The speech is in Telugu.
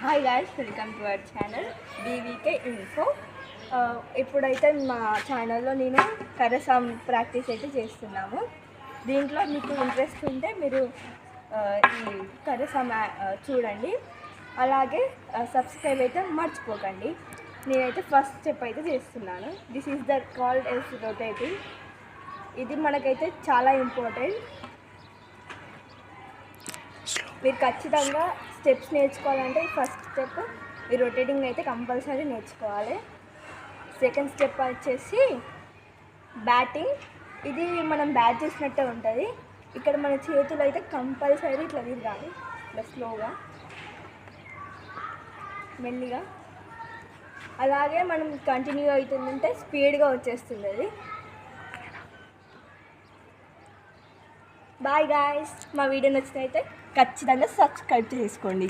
Hi guys, welcome to our channel BVK info. ఇప్పుడైతే మా ఛానల్లో నేను కరసాం ప్రాక్టీస్ అయితే చేస్తున్నాము. దీంట్లో మీకు ఇంట్రెస్ట్ ఉంటే మీరు ఈ కరసాం చూడండి. అలాగే సబ్స్క్రైబ్ అయితే మర్చిపోకండి. నేనైతే ఫస్ట్ స్టెప్ అయితే చేస్తున్నాను. This is the called as rotating. ఇది మనకైతే చాలా ఇంపార్టెంట్. మీరు ఖచ్చితంగా స్టెప్స్ నేర్చుకోవాలంటే ఫస్ట్ స్టెప్ ఈ రొటేటింగ్ అయితే కంపల్సరీ నేర్చుకోవాలి. సెకండ్ స్టెప్ వచ్చేసి బ్యాటింగ్. ఇది మనం బ్యాట్ చేసినట్టే ఉంటుంది. ఇక్కడ మన చేతులు అయితే కంపల్సరీ ఇట్లా తిరగాలి, ఇట్లా స్లోగా మెల్లిగా. అలాగే మనం కంటిన్యూ అవుతుందంటే స్పీడ్గా వచ్చేస్తుంది అది. బాయ్ గాయ్స్, మా వీడియో నచ్చినైతే ఖచ్చితంగా సబ్స్క్రైబ్ చేసుకోండి.